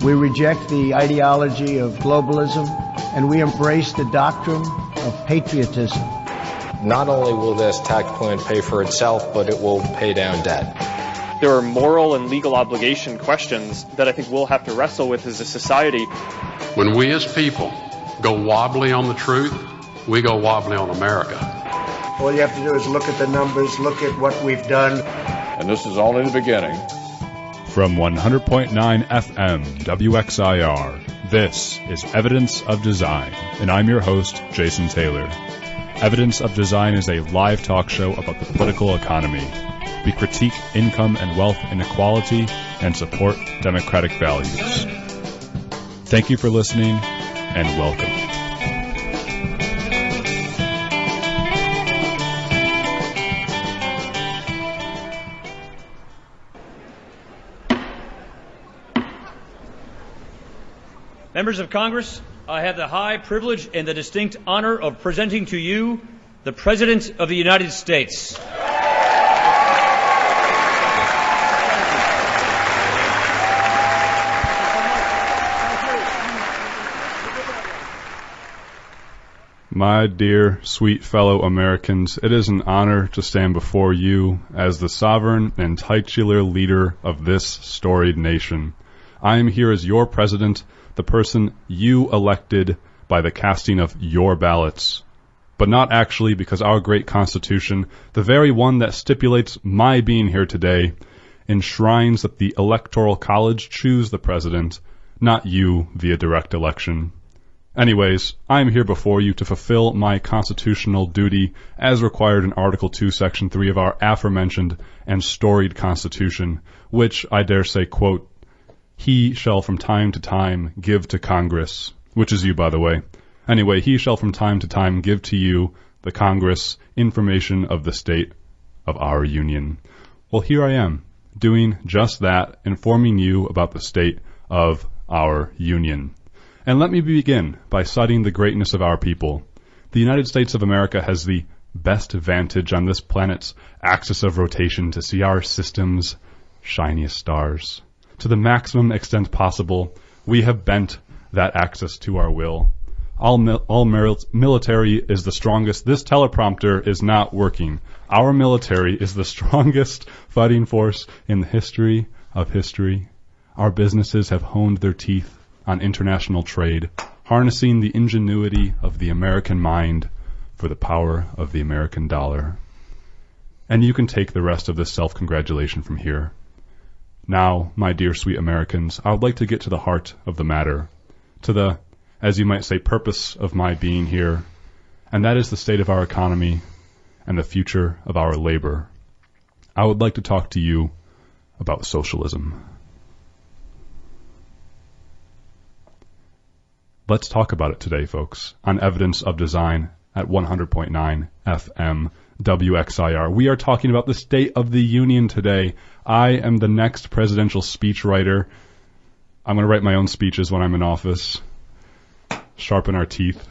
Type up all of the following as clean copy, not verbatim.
We reject the ideology of globalism, and we embrace the doctrine of patriotism. Not only will this tax plan pay for itself, but it will pay down debt. There are moral and legal obligation questions that I think we'll have to wrestle with as a society. When we as people go wobbly on the truth, we go wobbly on America. All you have to do is look at the numbers, look at what we've done. And this is only the beginning. From 100.9 FM WXIR, this is Evidence of Design, and I'm your host, Jason Taylor. Evidence of Design is a live talk show about the political economy. We critique income and wealth inequality and support democratic values. Thank you for listening, and welcome. Members of Congress, I have the high privilege and the distinct honor of presenting to you the President of the United States. My dear, sweet fellow Americans, it is an honor to stand before you as the sovereign and titular leader of this storied nation. I am here as your president, the person you elected by the casting of your ballots, but not actually, because our great Constitution, the very one that stipulates my being here today, enshrines that the Electoral College choose the president, not you via direct election. Anyways, I am here before you to fulfill my constitutional duty as required in Article 2, Section 3 of our aforementioned and storied Constitution, which I dare say, quote, he shall from time to time give to Congress, which is you, by the way. Anyway, he shall from time to time give to you, the Congress, information of the state of our Union. Well, here I am, doing just that, informing you about the state of our Union. And let me begin by citing the greatness of our people. The United States of America has the best vantage on this planet's axis of rotation to see our system's shiniest stars. To the maximum extent possible, we have bent that axis to our will. All military is the strongest. This teleprompter is not working. Our military is the strongest fighting force in the history of history. Our businesses have honed their teeth on international trade, harnessing the ingenuity of the American mind for the power of the American dollar. And you can take the rest of this self-congratulation from here. Now, my dear sweet Americans, I would like to get to the heart of the matter, to the, as you might say, purpose of my being here, and that is the state of our economy and the future of our labor. I would like to talk to you about socialism. Let's talk about it today, folks, on Evidence of Design at 100.9 FM WXIR. We are talking about the State of the Union today. I am the next presidential speechwriter. I'm going to write my own speeches when I'm in office. Sharpen our teeth.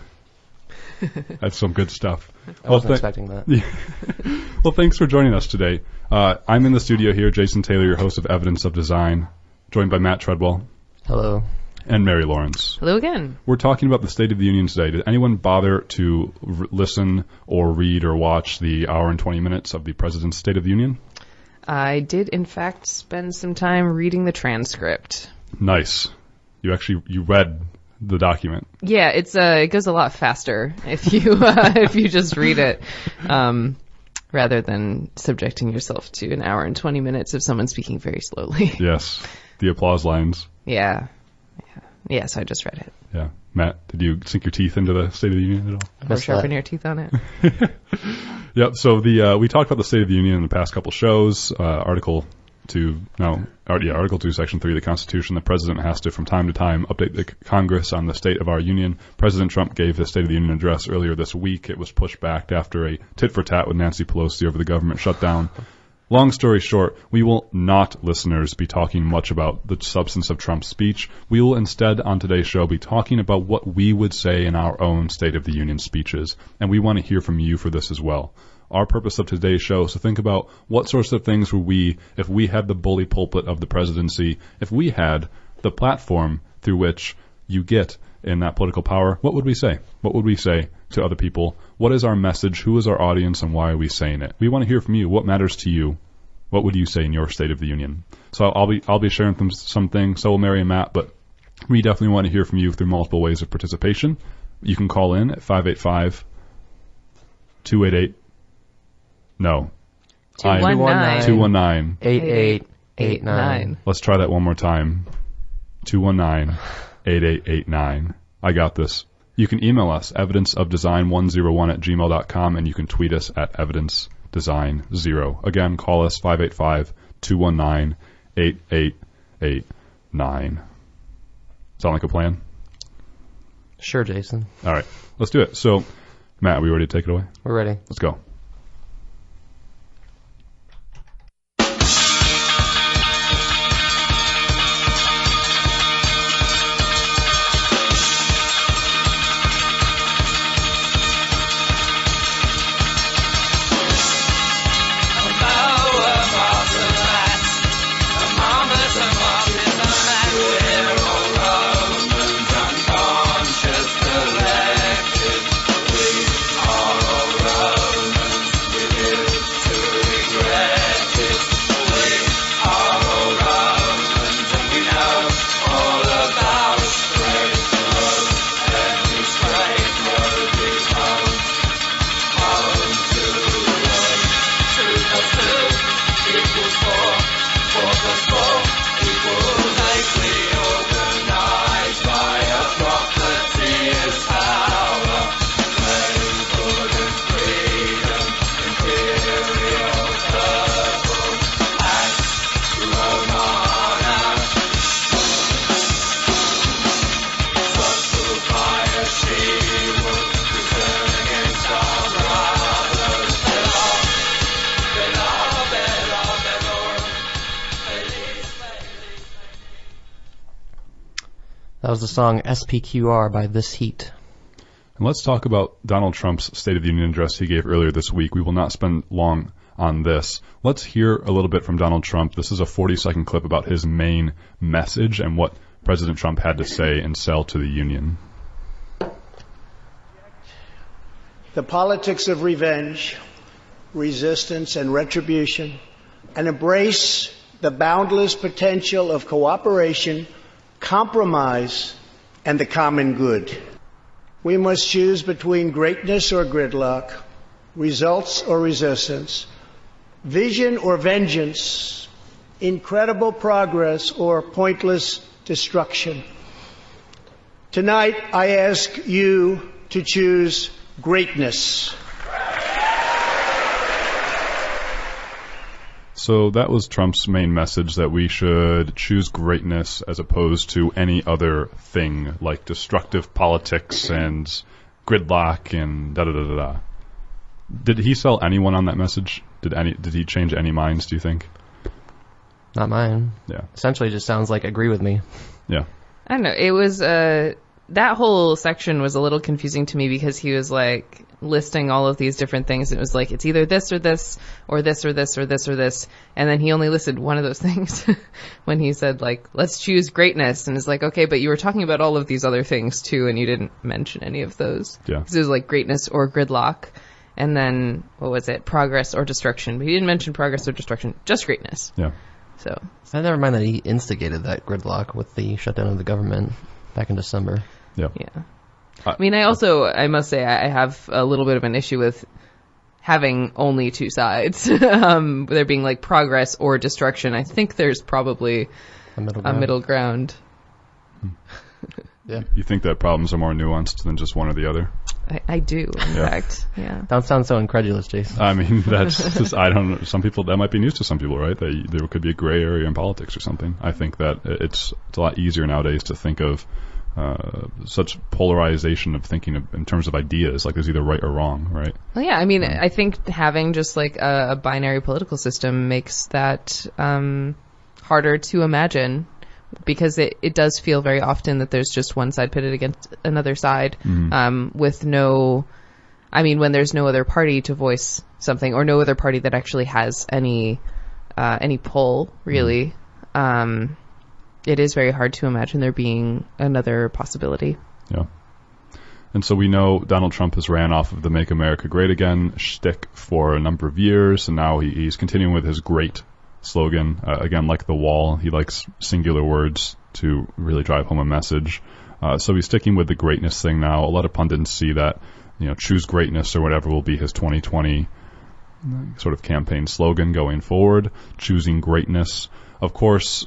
That's some good stuff. I wasn't expecting that. Well, thanks for joining us today. I'm in the studio here, Jason Taylor, your host of Evidence of Design, joined by Matt Treadwell. Hello. And Mary Lawrence. Hello again. We're talking about the State of the Union today. Did anyone bother to listen or read or watch the hour and 20 minutes of the President's State of the Union? I did, in fact, spend some time reading the transcript. Nice. You read the document. Yeah, it goes a lot faster if you just read it, rather than subjecting yourself to an hour and 20 minutes of someone speaking very slowly. Yes, the applause lines. Yeah, so I just read it. Yeah. Matt, did you sink your teeth into the State of the Union at all? Or sharpen your teeth on it? Yep, so we talked about the State of the Union in the past couple shows. Article 2, Section 3 of the Constitution. The President has to, from time to time, update the Congress on the state of our Union. President Trump gave the State of the Union address earlier this week. It was pushed back after a tit-for-tat with Nancy Pelosi over the government shutdown. Long story short, we will not, listeners, be talking much about the substance of Trump's speech. We will instead, on today's show, be talking about what we would say in our own State of the Union speeches. And we want to hear from you for this as well. Our purpose of today's show is to think about what sorts of things were we, if we had the bully pulpit of the presidency, if we had the platform through which you get in that political power, what would we say? What would we say to other people? What is our message? Who is our audience, and why are we saying it? We want to hear from you. What matters to you? What would you say in your State of the Union? So I'll be sharing some things. So will Mary and Matt, but we definitely want to hear from you through multiple ways of participation. You can call in at 585-288. No. 219-8889. Let's try that one more time. 219-8889. I got this. You can email us, evidenceofdesign101@gmail.com, and you can tweet us at evidencedesign0. Again, call us 585-219-8889. Sound like a plan? Sure, Jason. All right, let's do it. So, Matt, are we ready to take it away? We're ready. Let's go. That was the song SPQR by This Heat. And let's talk about Donald Trump's State of the Union address he gave earlier this week. We will not spend long on this. Let's hear a little bit from Donald Trump. This is a 40-second clip about his main message and what President Trump had to say and sell to the Union. The politics of revenge, resistance, and retribution, and embrace the boundless potential of cooperation, compromise, and the common good. We must choose between greatness or gridlock, results or resistance, vision or vengeance, incredible progress or pointless destruction. Tonight, I ask you to choose greatness. So that was Trump's main message, that we should choose greatness as opposed to any other thing like destructive politics and gridlock and da-da-da-da-da. Did he sell anyone on that message? Did he change any minds, do you think? Not mine. Yeah. Essentially just sounds like agree with me. Yeah. I don't know. It was, that whole section was a little confusing to me because he was like listing all of these different things. It was like, it's either this or this, or this or this or this or this. And then he only listed one of those things when he said like, let's choose greatness. And it's like, okay, but you were talking about all of these other things too, and you didn't mention any of those. Yeah. Because it was like greatness or gridlock. And then, what was it? Progress or destruction. But he didn't mention progress or destruction, just greatness. Yeah. So. I never mind that he instigated that gridlock with the shutdown of the government back in December. Yeah. Yeah. I mean, I must say, I have a little bit of an issue with having only two sides. There being like progress or destruction. I think there's probably a middle ground. Yeah. You think that problems are more nuanced than just one or the other? I do, in fact. Yeah. Don't sound so incredulous, Jason. I mean, that's just, I don't know. Some people, that might be news to some people, right? There could be a gray area in politics or something. I think that it's a lot easier nowadays to think of such polarization of thinking in terms of ideas, like there's either right or wrong, right? Well, yeah, I mean, I think having just like a binary political system makes that harder to imagine, because it does feel very often that there's just one side pitted against another side, with no, I mean, when there's no other party to voice something, or no other party that actually has any pull, really. it is very hard to imagine there being another possibility. Yeah. And so we know Donald Trump has ran off of the Make America Great Again shtick for a number of years, and now he's continuing with his great slogan. Again, like the wall, he likes singular words to really drive home a message. So he's sticking with the greatness thing now. A lot of pundits see that, choose greatness or whatever will be his 2020 sort of campaign slogan going forward, choosing greatness. Of course,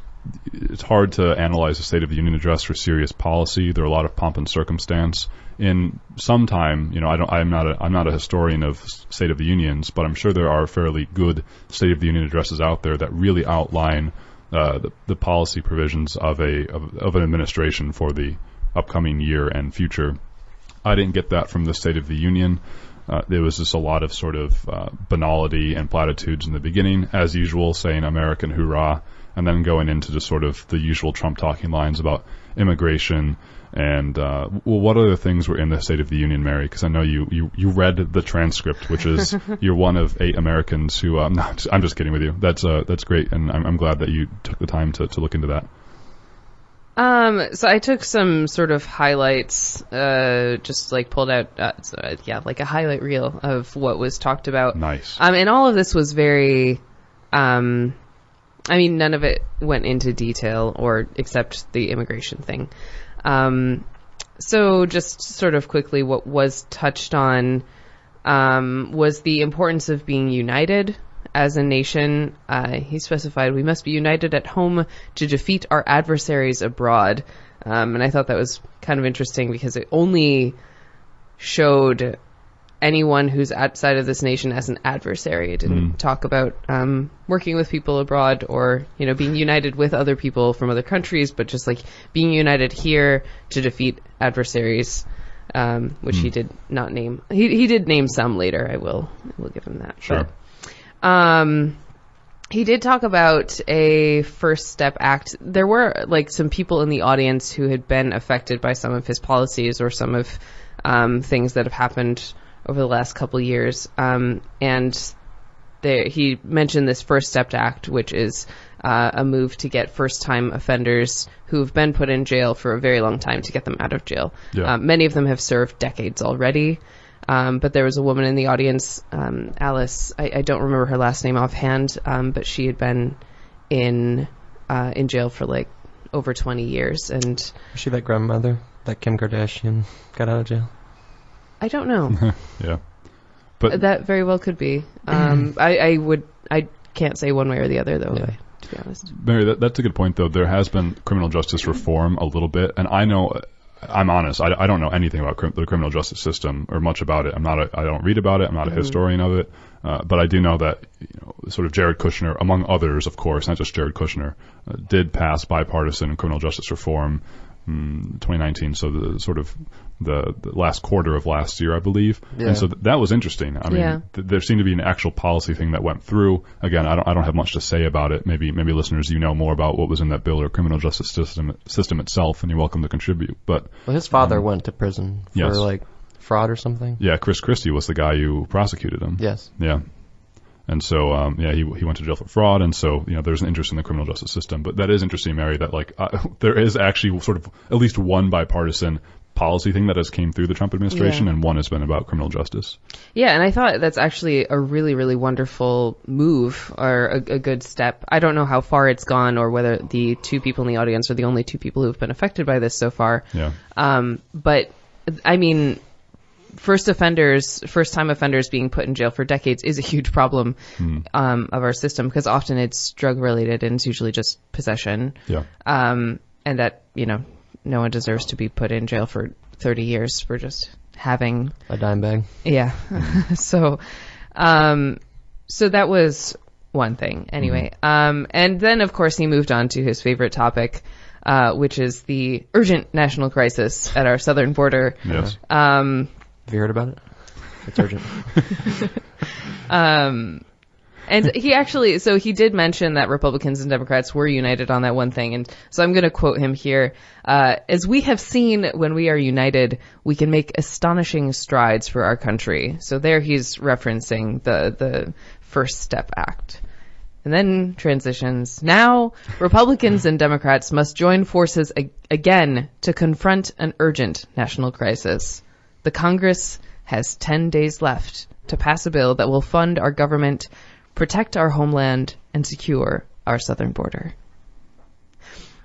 it's hard to analyze the State of the Union address for serious policy. There are a lot of pomp and circumstance. In some time, I'm not a historian of State of the Unions, but I'm sure there are fairly good State of the Union addresses out there that really outline the policy provisions of an administration for the upcoming year and future. I didn't get that from the State of the Union. There was just a lot of sort of banality and platitudes in the beginning, as usual, saying American hoorah, and then going into just sort of the usual Trump talking lines about immigration and what other things were in the State of the Union, Mary? Because I know you read the transcript, which is you're one of 8 Americans who. I'm just kidding with you. That's great, and I'm glad that you took the time to look into that. So I took some sort of highlights, just like pulled out, like a highlight reel of what was talked about. Nice. And all of this was very, none of it went into detail or except the immigration thing. So just sort of quickly, what was touched on, was the importance of being united as a nation. He specified we must be united at home to defeat our adversaries abroad. And I thought that was kind of interesting because it only showed anyone who's outside of this nation as an adversary. It didn't talk about working with people abroad or, being united with other people from other countries, but just like being united here to defeat adversaries, which he did not name. He did name some later. I will give him that. Sure. But, he did talk about a First Step Act. There were some people in the audience who had been affected by some of his policies or some of things that have happened over the last couple of years. And he mentioned this First Step Act, which is a move to get first-time offenders who have been put in jail for a very long time to get them out of jail. Yeah. Many of them have served decades already. But there was a woman in the audience, Alice, I don't remember her last name offhand, but she had been in jail for over 20 years. And was she that grandmother that Kim Kardashian got out of jail? I don't know. Yeah. But that very well could be. I can't say one way or the other, though, Yeah. to be honest. Mary, that's a good point, though. There has been criminal justice reform a little bit, and I'm honest. I don't know anything about the criminal justice system or much about it. I don't read about it. I'm not a historian of it. But I do know that sort of Jared Kushner, among others, of course, not just Jared Kushner, did pass bipartisan criminal justice reform 2019. So the last quarter of last year, I believe. Yeah. And so that was interesting. I mean, there seemed to be an actual policy thing that went through. Again, I don't have much to say about it. Maybe listeners, know more about what was in that bill or criminal justice system itself, and you're welcome to contribute. But his father went to prison for yes. Fraud or something. Yeah, Chris Christie was the guy who prosecuted him. Yes. Yeah. And so, he went to jail for fraud, and so, there's an interest in the criminal justice system. But that is interesting, Mary, that there is actually sort of at least one bipartisan policy thing that has came through the Trump administration, and one has been about criminal justice. Yeah, and I thought that's actually a really, really wonderful move or a good step. I don't know how far it's gone or whether the 2 people in the audience are the only 2 people who've been affected by this so far. Yeah. But, I mean, first-time offenders being put in jail for decades is a huge problem of our system because often it's drug-related and it's usually just possession. Yeah. And that, no one deserves to be put in jail for 30 years for just having a dime bag. Yeah. So that was one thing anyway. And then of course he moved on to his favorite topic, which is the urgent national crisis at our southern border. Yes. Have you heard about it? It's urgent. And he did mention that Republicans and Democrats were united on that one thing. And so I'm going to quote him here. As we have seen, when we are united, we can make astonishing strides for our country. So there he's referencing the First Step Act. And then transitions. Now, Republicans and Democrats must join forces again to confront an urgent national crisis. The Congress has 10 days left to pass a bill that will fund our government, protect our homeland, and secure our southern border.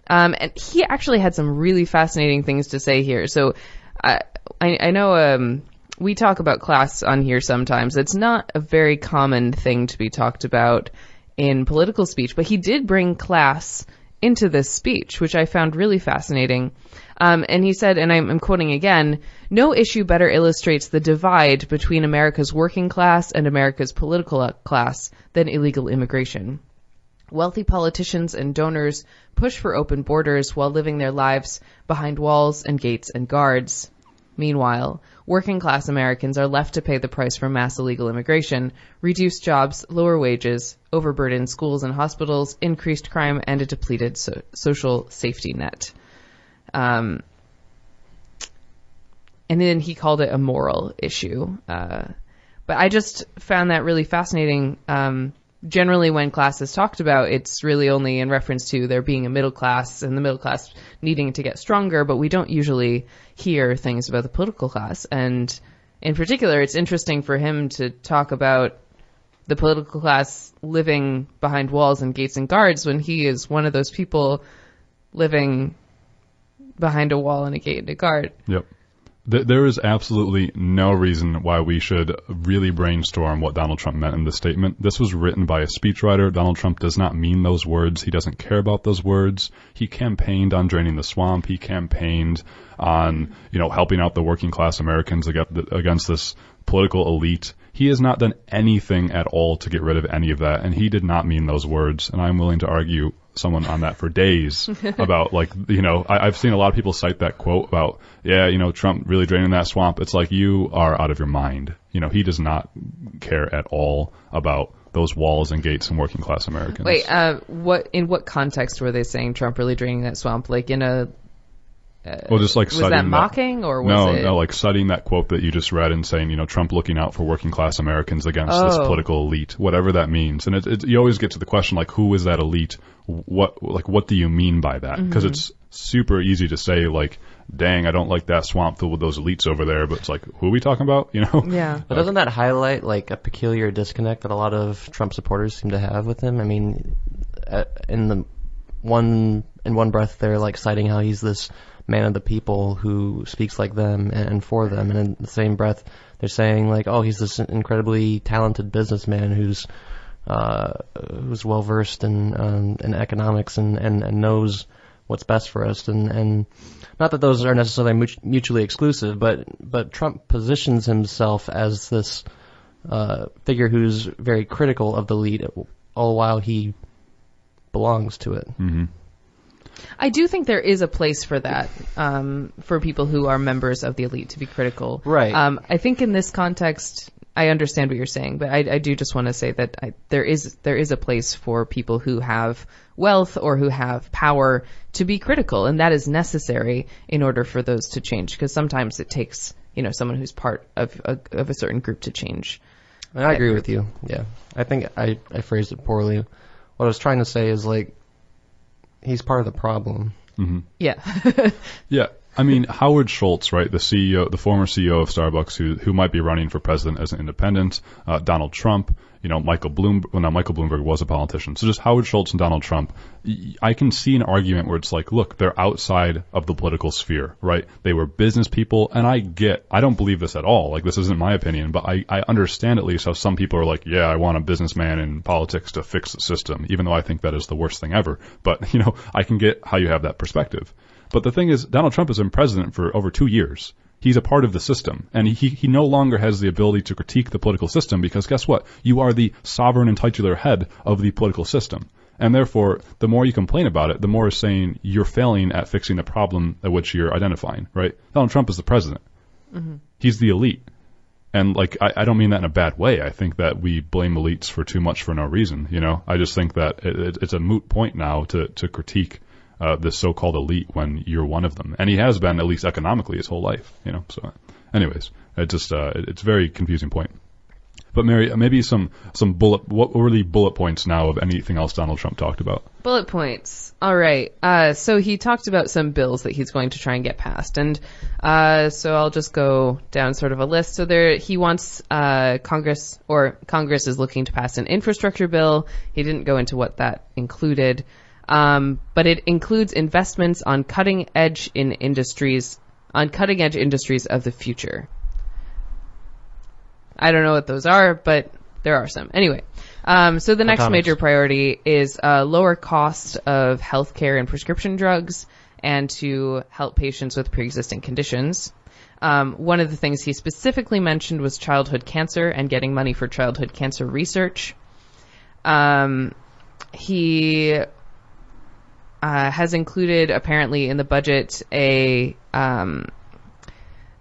And he actually had some really fascinating things to say here. So I know we talk about class on here sometimes. It's not a very common thing to be talked about in political speech, but he did bring class into this speech, which I found really fascinating. And he said, and I'm quoting again, "No issue better illustrates the divide between America's working class and America's political class than illegal immigration. Wealthy politicians and donors push for open borders while living their lives behind walls and gates and guards. Meanwhile, working class Americans are left to pay the price for mass illegal immigration, reduced jobs, lower wages, overburdened schools and hospitals, increased crime, and a depleted social safety net." And then he called it a moral issue. But I just found that really fascinating. Generally, when class is talked about, it's really only in reference to there being a middle class and the middle class needing to get stronger, but we don't usually hear things about the political class. And in particular, it's interesting for him to talk about the political class living behind walls and gates and guards when he is one of those people living behind a wall and a gate and a guard. Yep. There is absolutely no reason why we should really brainstorm what Donald Trump meant in this statement. This was written by a speechwriter. Donald Trump does not mean those words. He doesn't care about those words. He campaigned on draining the swamp. He campaigned on, helping out the working class Americans against this political elite. He has not done anything at all to get rid of any of that, and he did not mean those words. And I'm willing to argue someone on that for days about I've seen a lot of people cite that quote about, Trump really draining that swamp. It's like, you are out of your mind. He does not care at all about those walls and gates and working class Americans. Wait, in what context were they saying Trump really draining that swamp? Like in a just like was that mocking or was it? No, like citing that quote that you just read and saying, Trump looking out for working class Americans against this political elite, whatever that means. And you always get to the question, like, who is that elite? What do you mean by that? Because it's super easy to say, like, dang, I don't like that swamp filled with those elites over there, but it's like, who are we talking about? Yeah. But doesn't that highlight like a peculiar disconnect that a lot of Trump supporters seem to have with him? I mean, in one breath they're like citing how he's this man of the people who speaks like them and for them, and in the same breath they're saying like, oh, he's this incredibly talented businessman who's well versed in economics and knows what's best for us, and not that those are necessarily mutually exclusive, but Trump positions himself as this figure who's very critical of the elite, all while he belongs to it. Mm-hmm. I do think there is a place for that, for people who are members of the elite to be critical. Right. I think in this context, I understand what you're saying, but I do just want to say that there is a place for people who have wealth or who have power to be critical, and that is necessary in order for those to change, because sometimes it takes, someone who's part of a certain group to change. I agree with you. Yeah. I think I phrased it poorly. What I was trying to say is like, he's part of the problem. Mm-hmm. Yeah. Yeah. I mean, Howard Schultz, right, the former CEO of Starbucks, who might be running for president as an independent, Donald Trump, Michael Bloomberg. Well, now Michael Bloomberg was a politician. So just Howard Schultz and Donald Trump, I can see an argument where it's like, look, they're outside of the political sphere, right? They were business people, and I don't believe this at all. Like, this isn't my opinion, but I understand at least how some people are like, yeah, I want a businessman in politics to fix the system, even though I think that is the worst thing ever. But, I can get how you have that perspective. But the thing is, Donald Trump has been president for over 2 years. He's a part of the system, and he no longer has the ability to critique the political system, because guess what? You are the sovereign and titular head of the political system. And therefore, the more you complain about it, the more it's saying you're failing at fixing the problem at which you're identifying, right? Donald Trump is the president. Mm-hmm. He's the elite. And like, I don't mean that in a bad way. I think that we blame elites for too much for no reason, I just think that it's a moot point now to critique the so-called elite when you're one of them. And he has been, at least economically, his whole life, So anyways, it's a very confusing point. But Mary, maybe some what were the bullet points now of anything else Donald Trump talked about? Bullet points. All right. So he talked about some bills that he's going to try and get passed. And so I'll just go down sort of a list. So he wants Congress is looking to pass an infrastructure bill. He didn't go into what that included. But it includes investments on cutting edge industries of the future. I don't know what those are, but there are some. Anyway, so the next major priority is lower cost of healthcare and prescription drugs, and to help patients with pre-existing conditions. One of the things he specifically mentioned was childhood cancer and getting money for childhood cancer research. He has included, apparently, in the budget a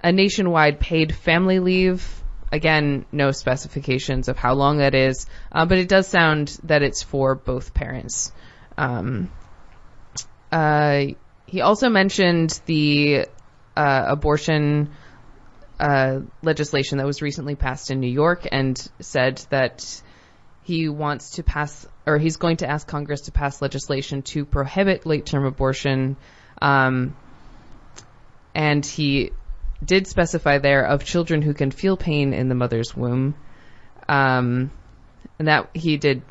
nationwide paid family leave. Again, no specifications of how long that is, but it does sound that it's for both parents. He also mentioned the abortion legislation that was recently passed in New York, and said that he wants to pass, or he's going to ask Congress to pass legislation to prohibit late-term abortion. And he did specify there of children who can feel pain in the mother's womb. And that he did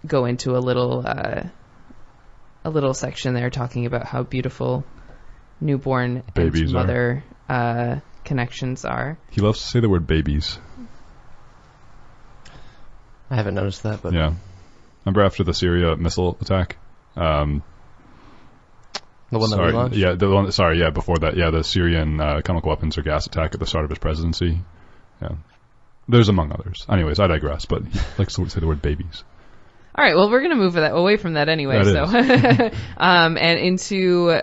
go into a little section there talking about how beautiful newborn babies and mother connections are. He loves to say the word babies. I haven't noticed that, but yeah. Remember after the Syria missile attack? The one that we launched? Yeah, before that. Yeah, the Syrian chemical weapons or gas attack at the start of his presidency. Yeah. There's among others. Anyways, I digress, but he likes to say the word babies. All right, well, we're going to move away from that anyway. And into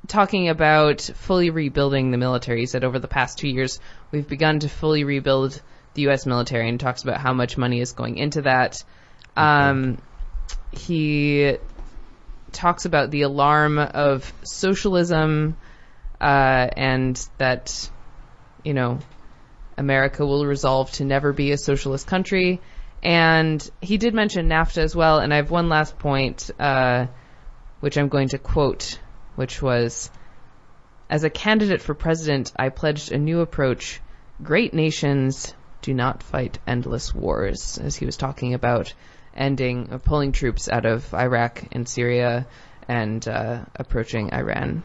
talking about fully rebuilding the military. He said over the past 2 years, we've begun to fully rebuild the U.S. military, and talks about how much money is going into that. He talks about the alarm of socialism, and that, America will resolve to never be a socialist country. And he did mention NAFTA as well. And I have one last point, which I'm going to quote, which was, "As a candidate for president, I pledged a new approach. Great nations do not fight endless wars," as he was talking about pulling troops out of Iraq and Syria and approaching Iran.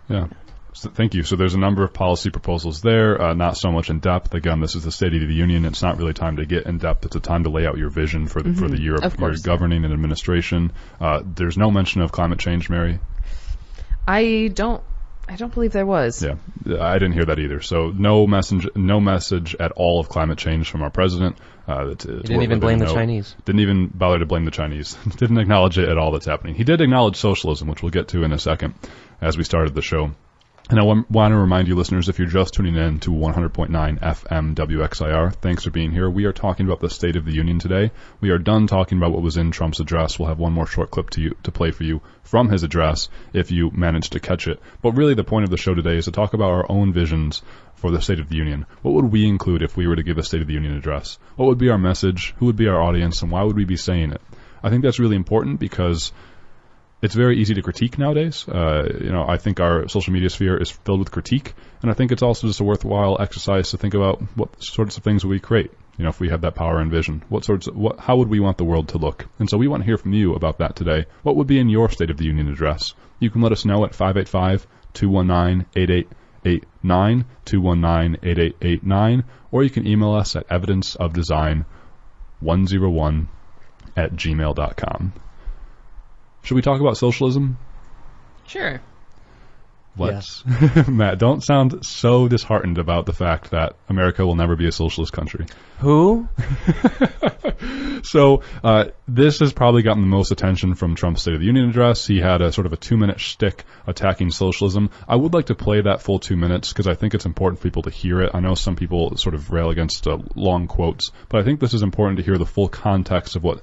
Yeah. So, thank you. So there's a number of policy proposals there, not so much in depth. Again, this is the State of the Union. It's not really time to get in depth. It's a time to lay out your vision for the year of your governing and administration. There's no mention of climate change, Mary. I don't believe there was. Yeah, I didn't hear that either. So no message at all of climate change from our president. He didn't even blame the Chinese. Didn't even bother to blame the Chinese. Didn't acknowledge it at all that's happening. He did acknowledge socialism, which we'll get to in a second as we started the show. And I want to remind you, listeners, if you're just tuning in to 100.9 FM WXIR, thanks for being here. We are talking about the State of the Union today. We are done talking about what was in Trump's address. We'll have one more short clip to play for you from his address if you manage to catch it. But really the point of the show today is to talk about our own visions for the State of the Union. What would we include if we were to give a State of the Union address? What would be our message? Who would be our audience? And why would we be saying it? I think that's really important because it's very easy to critique nowadays. I think our social media sphere is filled with critique, and I think it's also just a worthwhile exercise to think about what sorts of things would we create. If we had that power and vision, how would we want the world to look? And so we want to hear from you about that today. What would be in your State of the Union address? You can let us know at 585-219-8889, 219-8889, or you can email us at evidenceofdesign101@gmail.com. Should we talk about socialism? Sure. Let's. Matt, don't sound so disheartened about the fact that America will never be a socialist country. Who? So this has probably gotten the most attention from Trump's State of the Union address. He had a sort of a 2-minute shtick attacking socialism. I would like to play that full 2 minutes because I think it's important for people to hear it. I know some people sort of rail against long quotes, but I think this is important to hear the full context of what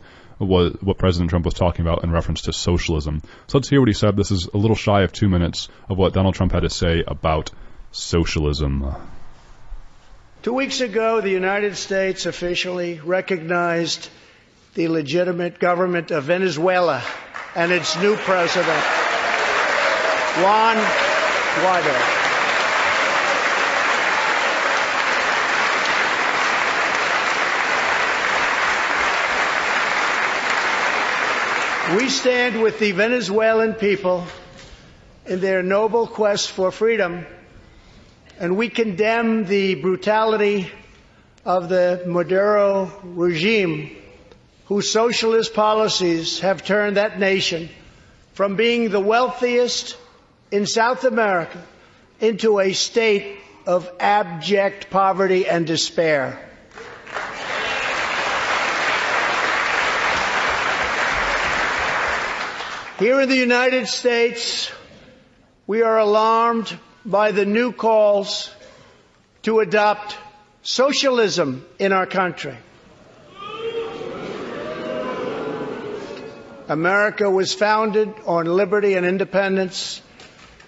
President Trump was talking about in reference to socialism. So let's hear what he said. This is a little shy of 2 minutes of what Donald Trump had to say about socialism. 2 weeks ago, the United States officially recognized the legitimate government of Venezuela and its new president, Juan Guaido. We stand with the Venezuelan people in their noble quest for freedom, and we condemn the brutality of the Maduro regime, whose socialist policies have turned that nation from being the wealthiest in South America into a state of abject poverty and despair. Here in the United States, we are alarmed by the new calls to adopt socialism in our country. America was founded on liberty and independence,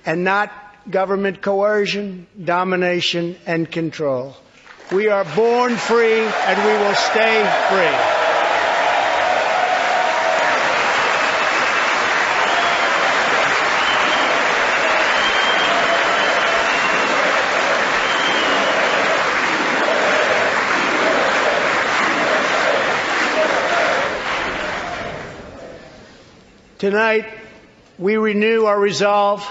and not government coercion, domination, and control. We are born free, and we will stay free. Tonight, we renew our resolve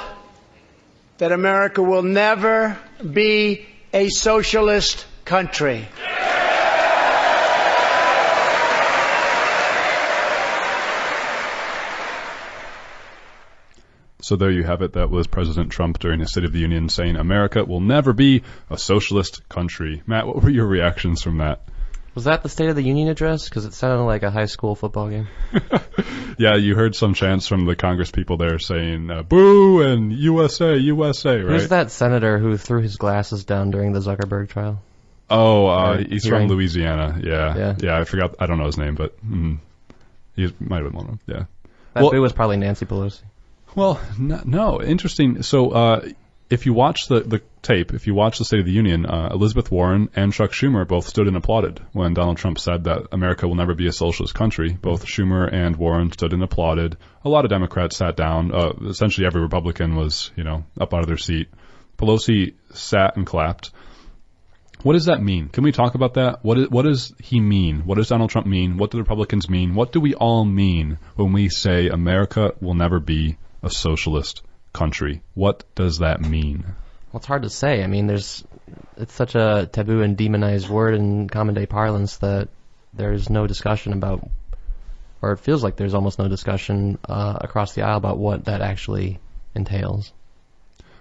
that America will never be a socialist country. So there you have it. That was President Trump during his State of the Union saying America will never be a socialist country. Matt, what were your reactions from that? Was that the State of the Union address? Because it sounded like a high school football game. Yeah, you heard some chants from the Congress people there saying, boo and USA, USA, right? Who's that senator who threw his glasses down during the Zuckerberg trial? Oh, he's from Louisiana. Yeah, I forgot. I don't know his name, but he might have been one of them. Yeah. That boo was probably Nancy Pelosi. Well, no, interesting. So, if you watch the tape, if you watch the State of the Union, Elizabeth Warren and Chuck Schumer both stood and applauded when Donald Trump said that America will never be a socialist country. Both Schumer and Warren stood and applauded. A lot of Democrats sat down. Essentially every Republican was, up out of their seat. Pelosi sat and clapped. What does that mean? Can we talk about that? What does he mean? What does Donald Trump mean? What do the Republicans mean? What do we all mean when we say America will never be a socialist country? What does that mean? Well, it's hard to say. I mean, it's such a taboo and demonized word in common day parlance that there's no discussion about, or it feels like there's almost no discussion across the aisle about what that actually entails.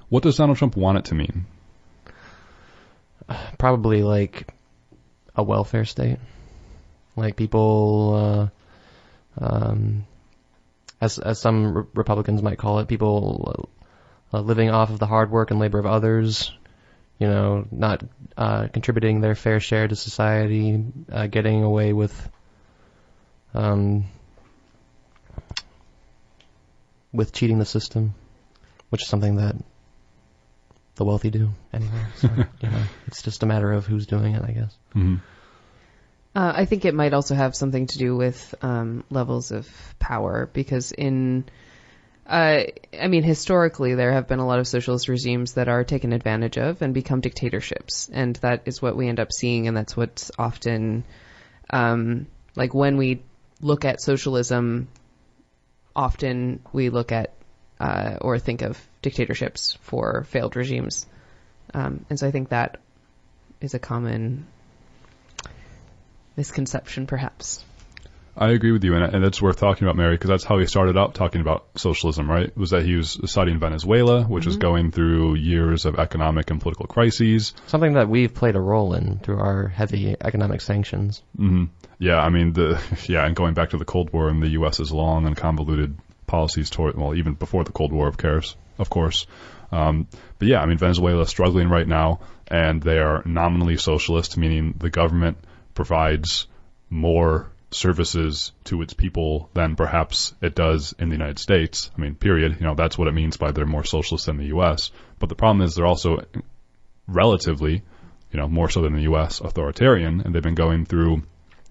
What does Donald Trump want it to mean? Probably like a welfare state. Like people, as some Republicans might call it, people living off of the hard work and labor of others, not contributing their fair share to society, getting away with cheating the system, which is something that the wealthy do anyway. So, it's just a matter of who's doing it, I guess. Mm-hmm. I think it might also have something to do with levels of power, because historically there have been a lot of socialist regimes that are taken advantage of and become dictatorships, and that is what we end up seeing, and that's what's often, like when we look at socialism, often we look at or think of dictatorships for failed regimes. And so I think that is a common misconception, perhaps. I agree with you, and it's worth talking about, Mary, because that's how he started out talking about socialism, right? Was that he was citing Venezuela, which is going through years of economic and political crises. Something that we've played a role in through our heavy economic sanctions. Mm-hmm. Yeah, I mean, and going back to the Cold War and the U.S.'s long and convoluted policies toward, even before the Cold War, of course. But yeah, I mean, Venezuela is struggling right now, and they are nominally socialist, meaning the government provides more services to its people than perhaps it does in the United States. I mean, period. That's what it means by they're more socialist than the U.S. But the problem is they're also relatively more so than the U.S., authoritarian, and they've been going through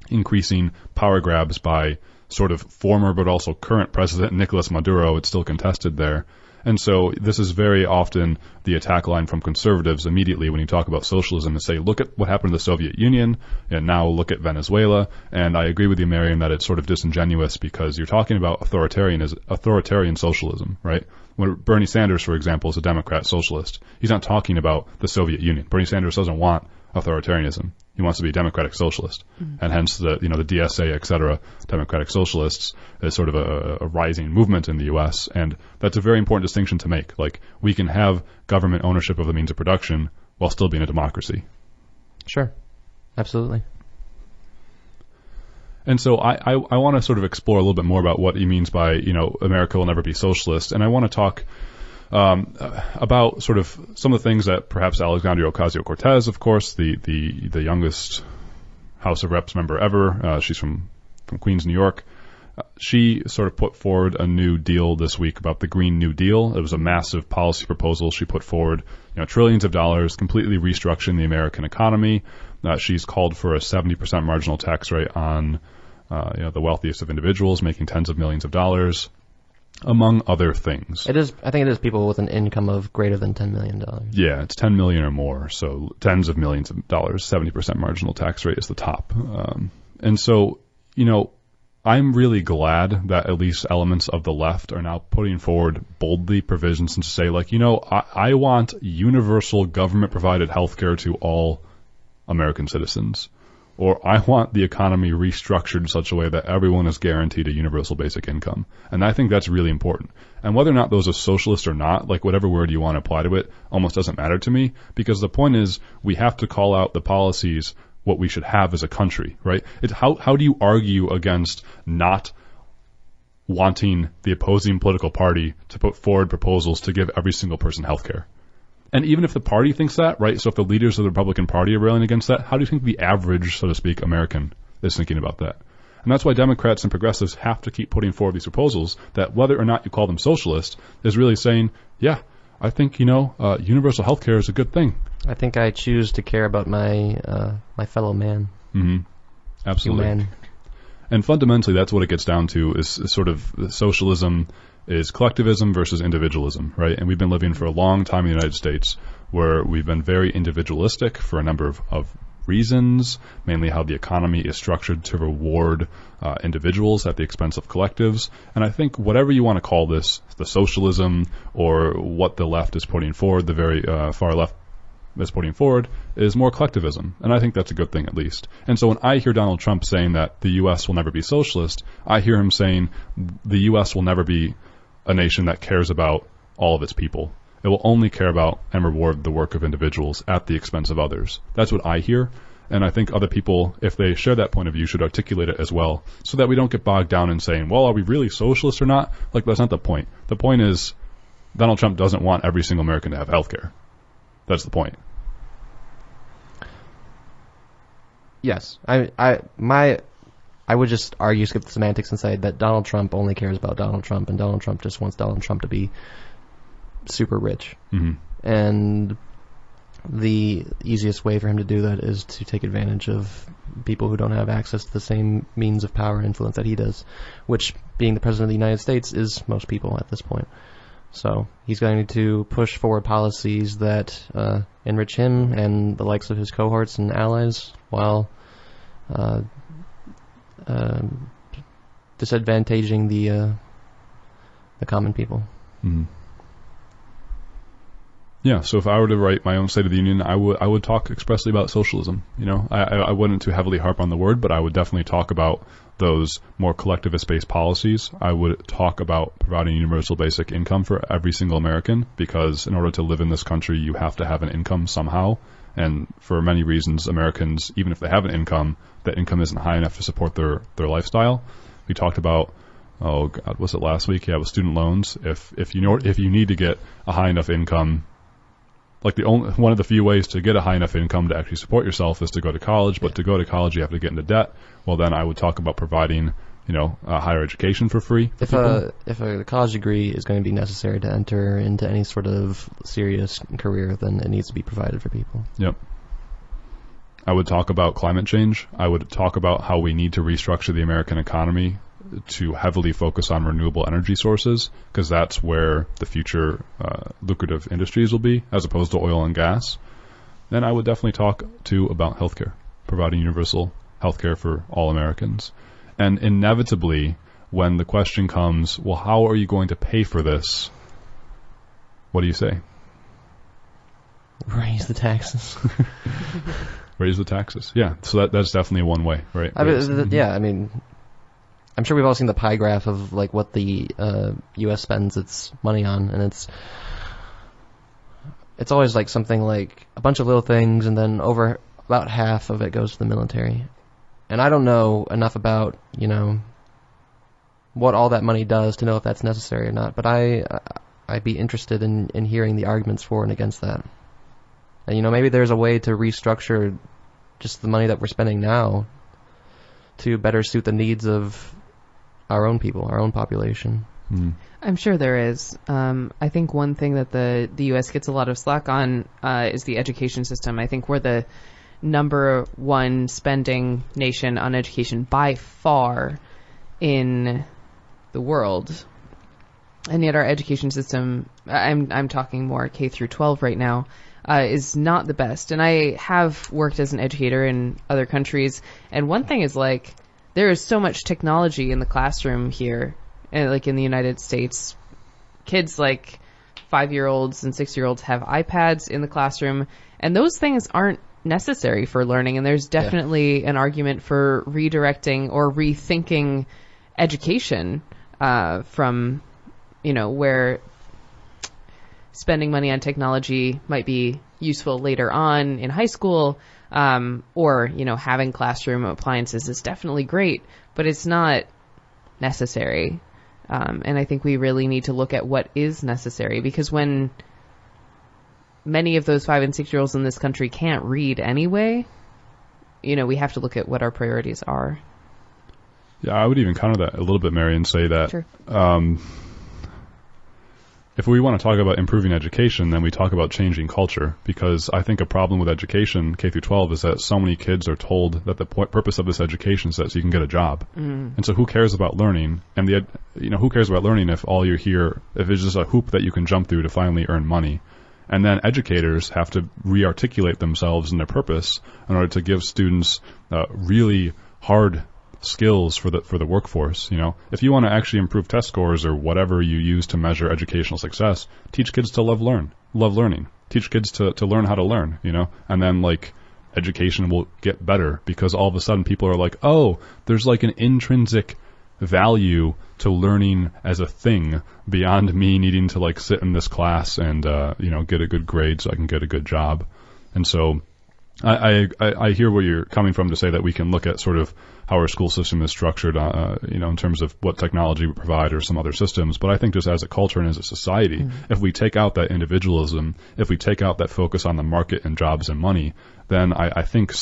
increasing power grabs by sort of former but also current president Nicolas Maduro. It's still contested there. And so this is very often the attack line from conservatives immediately when you talk about socialism, to say, look at what happened to the Soviet Union, and now look at Venezuela. And I agree with you, Mariam, that it's sort of disingenuous because you're talking about authoritarian socialism, right? When Bernie Sanders, for example, is a Democrat socialist, he's not talking about the Soviet Union. Bernie Sanders doesn't want authoritarianism. He wants to be a democratic socialist. And hence the DSA, et cetera, democratic socialists is sort of a rising movement in the U.S. And that's a very important distinction to make. Like, we can have government ownership of the means of production while still being a democracy. Sure. Absolutely. And so I want to sort of explore a little bit more about what he means by, America will never be socialist. And I want to talk about sort of some of the things that perhaps Alexandria Ocasio-Cortez, of course, the youngest House of Reps member ever, she's from Queens, New York, she sort of put forward a new deal this week about the Green New Deal. It was a massive policy proposal she put forward, trillions of dollars, completely restructuring the American economy. She's called for a 70% marginal tax rate on the wealthiest of individuals, making tens of millions of dollars, among other things. I think it is people with an income of greater than $10 million. Yeah, it's 10 million or more, so tens of millions of dollars. 70% marginal tax rate is the top. And so, I'm really glad that at least elements of the left are now putting forward boldly provisions and to say, I want universal government-provided health care to all American citizens. Or I want the economy restructured in such a way that everyone is guaranteed a universal basic income. And I think that's really important. And whether or not those are socialist or not, whatever word you want to apply to it, almost doesn't matter to me, because the point is we have to call out the policies, what we should have as a country, right? How do you argue against not wanting the opposing political party to put forward proposals to give every single person health care? And even if the party thinks that, right, so if the leaders of the Republican Party are railing against that, how do you think the average, so to speak, American is thinking about that? And that's why Democrats and progressives have to keep putting forward these proposals that, whether or not you call them socialist, is really saying, yeah, I think, universal health care is a good thing. I think I choose to care about my fellow man. Mm-hmm. Absolutely. Human. And fundamentally, that's what it gets down to, is sort of socialism is collectivism versus individualism, right? And we've been living for a long time in the United States where we've been very individualistic for a number of reasons, mainly how the economy is structured to reward individuals at the expense of collectives. And I think whatever you want to call this, the socialism or what the left is putting forward, the very far left is putting forward, is more collectivism. And I think that's a good thing, at least. And so when I hear Donald Trump saying that the U.S. will never be socialist, I hear him saying the U.S. will never be a nation that cares about all of its people. It will only care about and reward the work of individuals at the expense of others. That's what I hear. And I think other people, if they share that point of view, should articulate it as well, so that we don't get bogged down in saying, well, are we really socialist or not? That's not the point. The point is Donald Trump doesn't want every single American to have health care. That's the point. Yes. I would just argue, skip the semantics, and say that Donald Trump only cares about Donald Trump, and Donald Trump just wants Donald Trump to be super rich. Mm-hmm. And the easiest way for him to do that is to take advantage of people who don't have access to the same means of power and influence that he does, which, being the President of the United States, is most people at this point. So he's going to push forward policies that enrich him and the likes of his cohorts and allies, while disadvantaging the common people. Mm-hmm. Yeah, so if I were to write my own State of the Union, I would talk expressly about socialism. I wouldn't too heavily harp on the word, but I would definitely talk about those more collectivist-based policies. I would talk about providing universal basic income for every single American, because in order to live in this country, you have to have an income somehow. And for many reasons, Americans, even if they have an income, that income isn't high enough to support their lifestyle. We talked about, was it last week? Yeah, with student loans. If you need to get a high enough income, one of the few ways to get a high enough income to actually support yourself is to go to college. But to go to college, you have to get into debt. Well, then I would talk about providing, a higher education for free. If a college degree is going to be necessary to enter into any sort of serious career, then it needs to be provided for people. Yep. I would talk about climate change. I would talk about how we need to restructure the American economy to heavily focus on renewable energy sources, because that's where the future lucrative industries will be, as opposed to oil and gas. Then I would definitely talk too about healthcare, providing universal healthcare for all Americans. And inevitably, when the question comes, well, how are you going to pay for this? What do you say? Raise the taxes. Raise the taxes. Yeah. So that's definitely one way, right? Yeah, I mean, I'm sure we've all seen the pie graph of like what the U.S. spends its money on, and it's always like something like a bunch of little things, and then over about half of it goes to the military. And I don't know enough about, what all that money does to know if that's necessary or not, but I'd be interested in hearing the arguments for and against that. And, maybe there's a way to restructure just the money that we're spending now to better suit the needs of our own people, our own population. I'm sure there is. I think one thing that the U.S. gets a lot of slack on is the education system. I think we're the number one spending nation on education by far in the world. And yet our education system, I'm talking more K through 12 right now, is not the best. And I have worked as an educator in other countries, and one thing is like there is so much technology in the classroom here, like in the United States. Kids like 5-year-olds and 6-year-olds have iPads in the classroom, and those things aren't necessary for learning. And there's definitely an argument for redirecting or rethinking education from where spending money on technology might be useful later on in high school, or having classroom appliances is definitely great, but it's not necessary. And I think we really need to look at what is necessary, because when many of those 5 and 6-year-olds in this country can't read anyway, we have to look at what our priorities are. Yeah, I would even counter that a little bit, Mary, and say that Sure. If we want to talk about improving education, then we talk about changing culture, because I think a problem with education, K through 12, is that so many kids are told that the purpose of this education is so you can get a job. And so who cares about learning? And who cares about learning if all you're here, if it's just a hoop that you can jump through to finally earn money? And then educators have to re-articulate themselves and their purpose in order to give students really hard skills for the workforce. If you want to actually improve test scores or whatever you use to measure educational success, teach kids to love learning. Teach kids to learn how to learn, and then education will get better, because all of a sudden people are like, oh, there's like an intrinsic value to learning as a thing beyond me needing to sit in this class and get a good grade so I can get a good job. And so I hear where you're coming from to say that we can look at sort of how our school system is structured, in terms of what technology we provide or some other systems. But I think just as a culture and as a society, if we take out that individualism, if we take out that focus on the market and jobs and money, then I think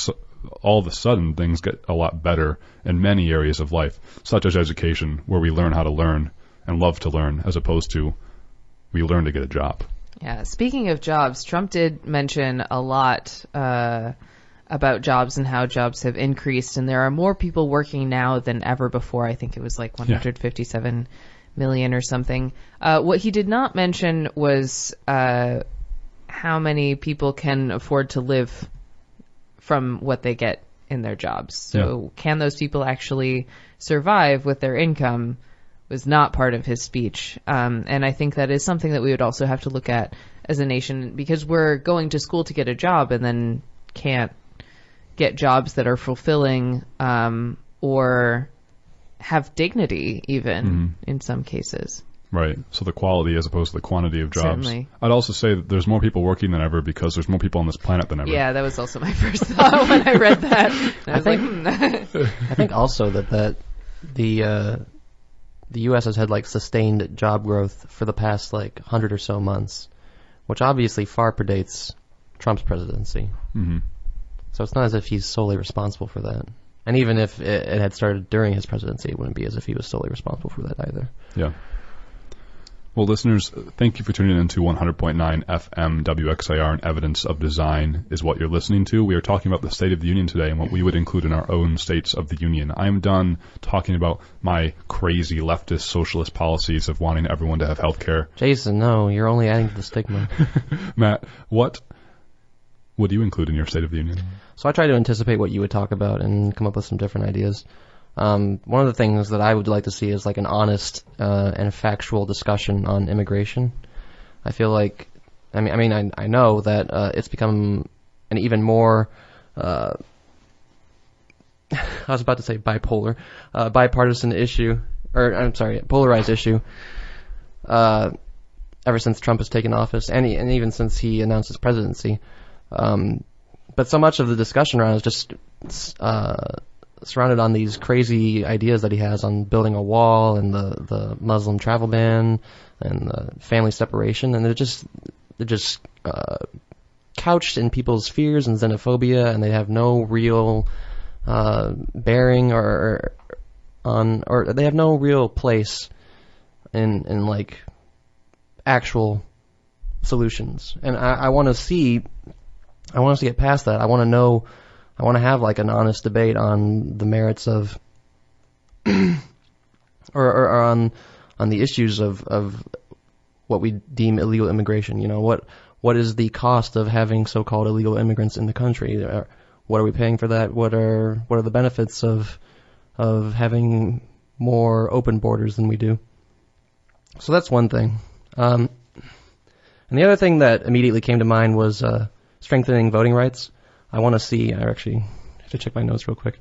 all of a sudden things get a lot better in many areas of life, such as education, where we learn how to learn and love to learn, as opposed to we learn to get a job. Yeah, speaking of jobs, Trump did mention a lot about jobs and how jobs have increased, and there are more people working now than ever before. I think it was like 157 million or something. What he did not mention was how many people can afford to live from what they get in their jobs. So can those people actually survive with their income was not part of his speech. And I think that is something that we would also have to look at as a nation, because we're going to school to get a job and then can't get jobs that are fulfilling or have dignity even in some cases. Right. So the quality as opposed to the quantity of jobs. Certainly. I'd also say that there's more people working than ever because there's more people on this planet than ever. Yeah, that was also my first thought when I read that. I think also that the U.S. has had sustained job growth for the past 100 or so months, which obviously far predates Trump's presidency. Mm-hmm. So it's not as if he's solely responsible for that. And even if it had started during his presidency, it wouldn't be as if he was solely responsible for that either. Yeah. Well, listeners, thank you for tuning in to 100.9 FM WXIR, and Evidence of Design is what you're listening to. We are talking about the State of the Union today and what we would include in our own states of the Union. I'm done talking about my crazy leftist socialist policies of wanting everyone to have health care. Jason, no, you're only adding to the stigma. Matt, what would you include in your State of the Union? So I try to anticipate what you would talk about and come up with some different ideas. One of the things that I would like to see is like an honest and factual discussion on immigration. I feel like, I know that it's become an even more, I was about to say bipartisan issue, polarized issue, ever since Trump has taken office, and even since he announced his presidency. But so much of the discussion around is just surrounded on these crazy ideas that he has on building a wall and the Muslim travel ban and the family separation, and they're just couched in people's fears and xenophobia, and they have no real bearing or they have no real place in like actual solutions. And I want to us to get past that. I want to have like an honest debate on the merits of, or on the issues of what we deem illegal immigration. You know, what is the cost of having so-called illegal immigrants in the country? What are we paying for that? What are the benefits of having more open borders than we do? So that's one thing. And the other thing that immediately came to mind was strengthening voting rights. I want to see, I actually have to check my notes real quick.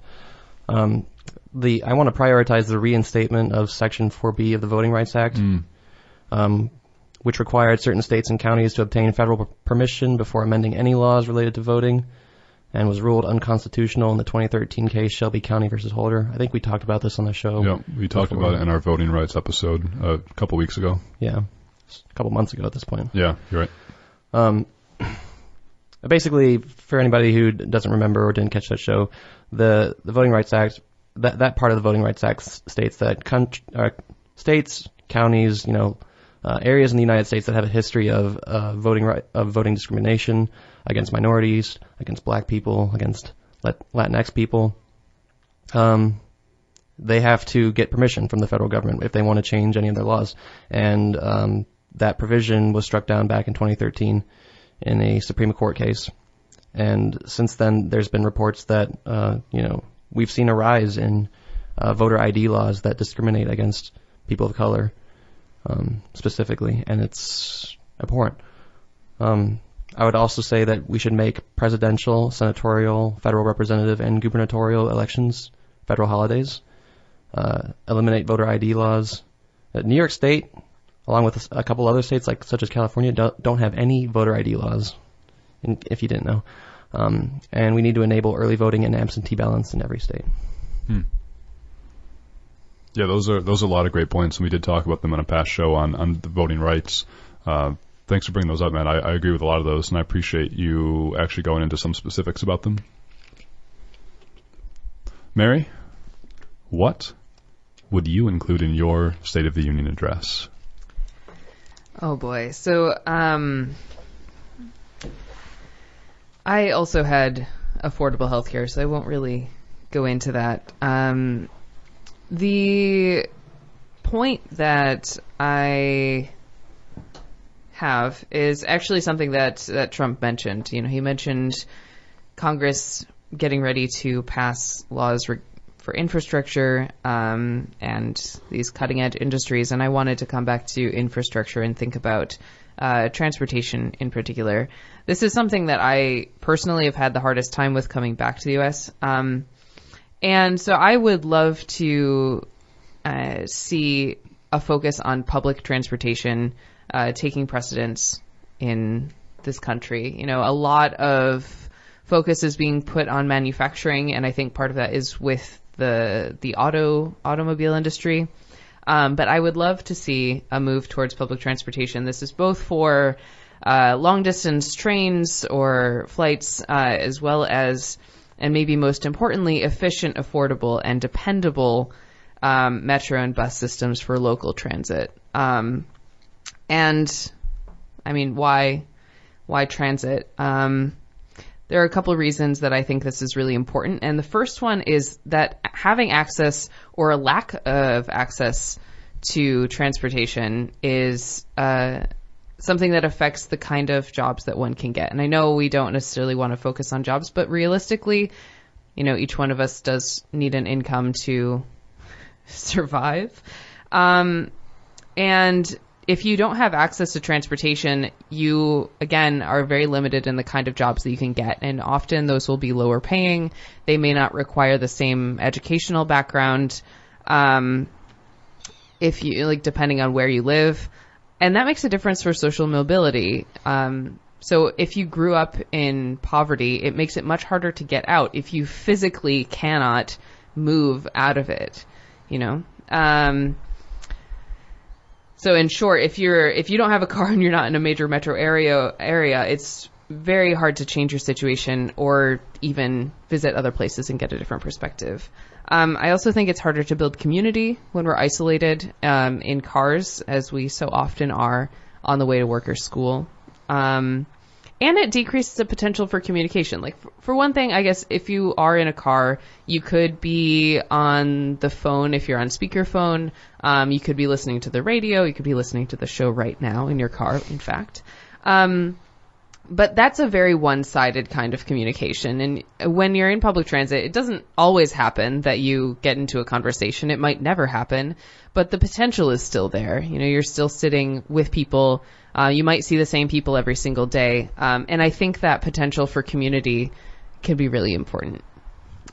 I want to prioritize the reinstatement of Section 4B of the Voting Rights Act, which required certain states and counties to obtain federal permission before amending any laws related to voting, and was ruled unconstitutional in the 2013 case Shelby County versus Holder. I think we talked about this on the show. Yeah, we talked about it in our voting rights episode a couple weeks ago. Yeah, a couple months ago at this point. Yeah, you're right. Basically, for anybody who doesn't remember or didn't catch that show, the Voting Rights Act, that part of the Voting Rights Act states that states, counties, areas in the United States that have a history of voting discrimination against minorities, against black people, against Latinx people, they have to get permission from the federal government if they want to change any of their laws. And that provision was struck down back in 2013 in a Supreme Court case. And since then, there's been reports that, we've seen a rise in voter ID laws that discriminate against people of color, specifically, and it's abhorrent. I would also say that we should make presidential, senatorial, federal representative, and gubernatorial elections federal holidays, eliminate voter ID laws. New York State, along with a couple other states such as California, don't have any voter ID laws, if you didn't know. And we need to enable early voting and absentee ballots in every state. Yeah, those are a lot of great points, and we did talk about them on a past show on the voting rights. Thanks for bringing those up, man. I agree with a lot of those, and I appreciate you actually going into some specifics about them. Mary, what would you include in your State of the Union address? Oh boy. So, I also had affordable health care, so I won't really go into that. The point that I have is actually something that Trump mentioned. He mentioned Congress getting ready to pass laws for infrastructure and these cutting-edge industries, and I wanted to come back to infrastructure and think about transportation in particular. This is something that I personally have had the hardest time with coming back to the U.S., and so I would love to see a focus on public transportation taking precedence in this country. A lot of focus is being put on manufacturing, and I think part of that is with the automobile industry. But I would love to see a move towards public transportation. This is both for long distance trains or flights, as well as, and maybe most importantly, efficient, affordable, and dependable metro and bus systems for local transit. And I mean, why transit? There are a couple of reasons that I think this is really important. And the first one is that having access or a lack of access to transportation is something that affects the kind of jobs that one can get. And I know we don't necessarily want to focus on jobs, but realistically, each one of us does need an income to survive. And if you don't have access to transportation, you, again, are very limited in the kind of jobs that you can get. And often those will be lower paying. They may not require the same educational background, if you, depending on where you live. And that makes a difference for social mobility. So if you grew up in poverty, it makes it much harder to get out if you physically cannot move out of it, So in short, if you don't have a car and you're not in a major metro area, it's very hard to change your situation or even visit other places and get a different perspective. I also think it's harder to build community when we're isolated in cars, as we so often are on the way to work or school. And it decreases the potential for communication. For one thing, I guess if you are in a car, you could be on the phone if you're on speakerphone. You could be listening to the radio. You could be listening to the show right now in your car, in fact. But that's a very one-sided kind of communication. And when you're in public transit, it doesn't always happen that you get into a conversation. It might never happen, but the potential is still there. You're still sitting with people. You might see the same people every single day. And I think that potential for community can be really important.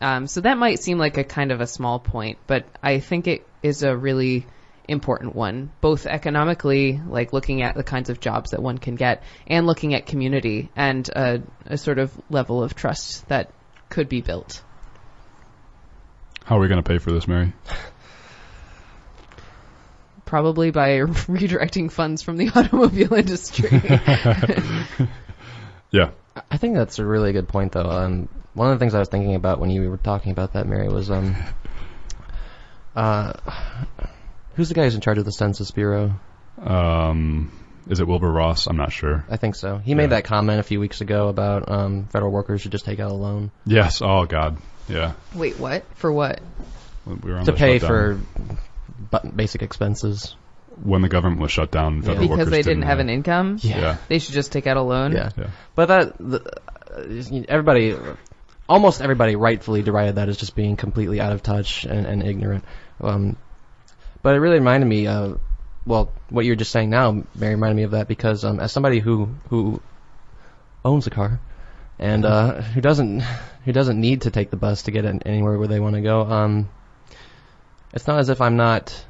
So that might seem like a kind of a small point, but I think it is a really important one, both economically, looking at the kinds of jobs that one can get, and looking at community and a sort of level of trust that could be built. How are we going to pay for this, Mary? Probably by redirecting funds from the automobile industry. Yeah. I think that's a really good point, though. One of the things I was thinking about when you were talking about that, Mary, was who's the guy who's in charge of the Census Bureau? Is it Wilbur Ross? I'm not sure. I think so. He made that comment a few weeks ago about federal workers should just take out a loan. Yes. Oh, God. Yeah. Wait, what? For what? We were on to the pay shutdown. for basic expenses. When the government was shut down, federal workers because they didn't have an income? Yeah. They should just take out a loan? Yeah. But almost everybody rightfully derided that as just being completely out of touch and ignorant. But it really reminded me of, what you're just saying now, Mary, reminded me of that because as somebody who owns a car and who doesn't need to take the bus to get anywhere where they want to go, it's not as if I'm not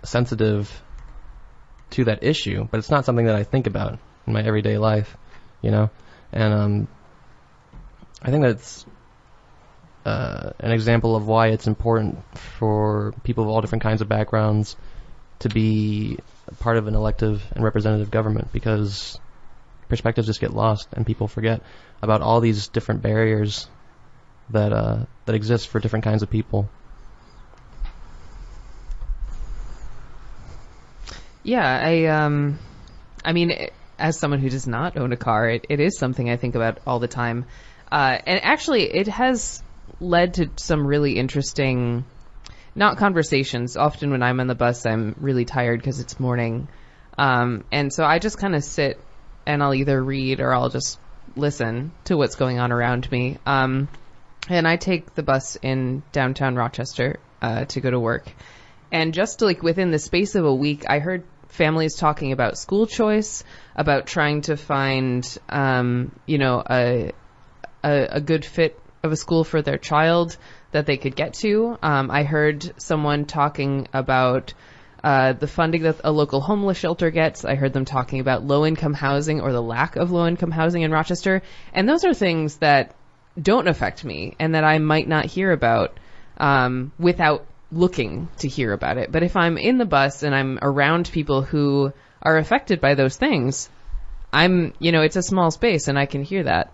sensitive to that issue, but it's not something that I think about in my everyday life, and I think that's an example of why it's important for people of all different kinds of backgrounds to be part of an elective and representative government, because perspectives just get lost and people forget about all these different barriers that exist for different kinds of people. Yeah, I mean, as someone who does not own a car, it is something I think about all the time. And actually, it has led to some really interesting, not conversations. Often when I'm on the bus, I'm really tired because it's morning. And so I just kind of sit and I'll either read or I'll just listen to what's going on around me. And I take the bus in downtown Rochester to go to work. And just within the space of a week, I heard families talking about school choice, about trying to find, a good fit of a school for their child that they could get to. I heard someone talking about the funding that a local homeless shelter gets. I heard them talking about low-income housing or the lack of low-income housing in Rochester. And those are things that don't affect me and that I might not hear about without looking to hear about it. But if I'm in the bus and I'm around people who are affected by those things, it's a small space and I can hear that.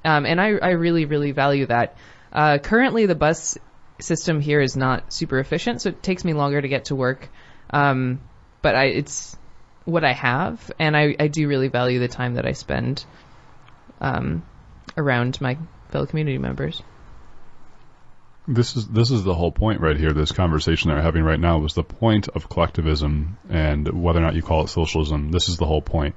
And I really, really value that. Currently, the bus system here is not super efficient, so it takes me longer to get to work. but it's what I have, and I do really value the time that I spend around my fellow community members. This is the whole point right here. This conversation that we're having right now was the point of collectivism, and whether or not you call it socialism. This is the whole point: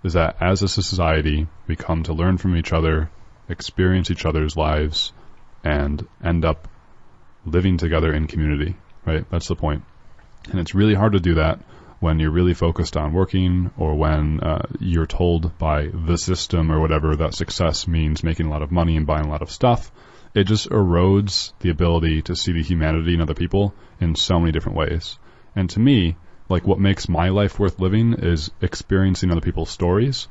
is that as a society, we come to learn from each other, experience each other's lives, and end up living together in community. Right? That's the point. And it's really hard to do that when you're really focused on working, or when you're told by the system or whatever that success means making a lot of money and buying a lot of stuff. It just erodes the ability to see the humanity in other people in so many different ways. And to me, like, what makes my life worth living is experiencing other people's stories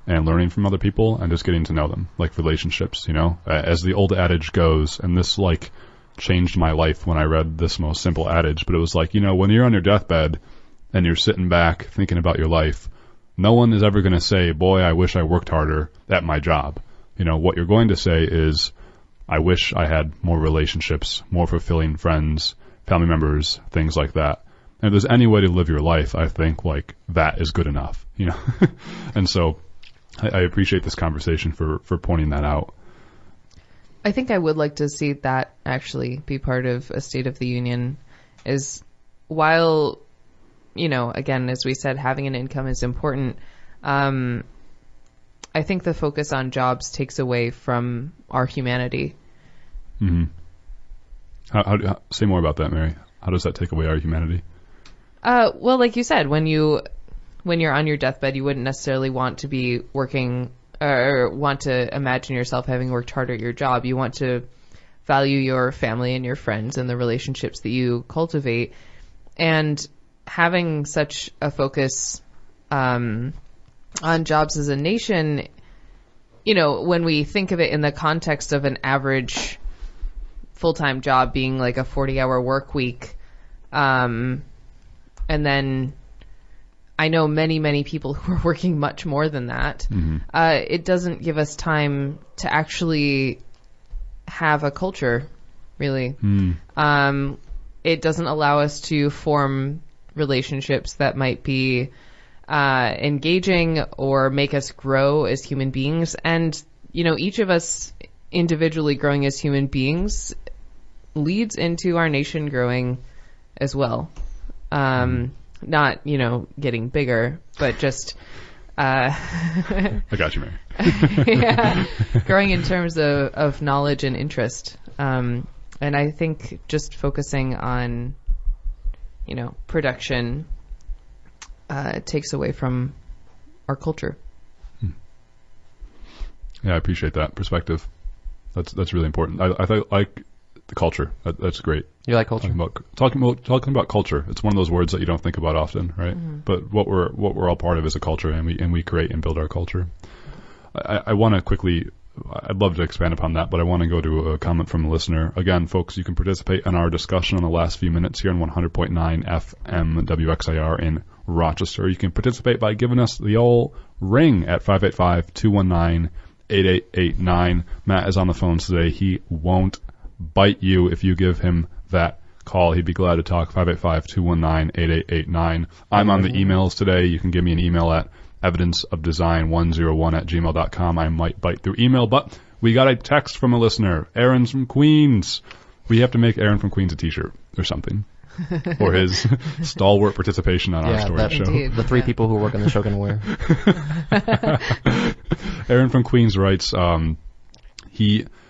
and learning from other people and just getting to know them, like relationships, you know? As the old adage goes, and this, like, changed my life when I read this most simple adage, but it was like, you know, when you're on your deathbed and you're sitting back thinking about your life, no one is ever going to say, boy, I wish I worked harder at my job. You know, what you're going to say is, I wish I had more relationships, more fulfilling friends, family members, things like that. And if there's any way to live your life, I think, like, that is good enough, you know? And so I appreciate this conversation for pointing that out. I think I would like to see that actually be part of a State of the Union, is while, you know, again, as we said, having an income is important. I think the focus on jobs takes away from our humanity. Mm-hmm. How say more about that, Mary? How does that take away our humanity? Well, like you said, when you're on your deathbed, you wouldn't necessarily want to be working or want to imagine yourself having worked hard at your job. You want to value your family and your friends and the relationships that you cultivate. And having such a focus on jobs as a nation, you know, when we think of it in the context of an average full-time job being like a 40-hour work week, and then I know many, many people who are working much more than that. Mm-hmm. It doesn't give us time to actually have a culture, really. Mm. It doesn't allow us to form relationships that might be engaging or make us grow as human beings. And, you know, each of us individually growing as human beings leads into our nation growing as well. Not, you know, getting bigger, but just I got you, Mary. Yeah, growing in terms of knowledge and interest. And I think just focusing on, you know, production takes away from our culture. Yeah, I appreciate that perspective. That's really important. I like the culture. That's great. You like culture? Talking about culture. It's one of those words that you don't think about often, right? Mm-hmm. But what we're all part of is a culture, and we create and build our culture. I want to quickly. I'd love to expand upon that, but I want to go to a comment from a listener. Again, folks, you can participate in our discussion in the last few minutes here on 100.9 FM WXIR in Rochester. You can participate by giving us the old ring at 585-219-8889. Matt is on the phone today. He won't bite you if you give him that call. He'd be glad to talk. 585-219-8889. I'm on the emails today. You can give me an email at evidenceofdesign101@gmail.com. I might bite through email, but we got a text from a listener. Aaron's from Queens. We have to make Aaron from Queens a t-shirt or something for his stalwart participation on our story show. Indeed. The three people who work on the show can wear. Aaron from Queens writes, but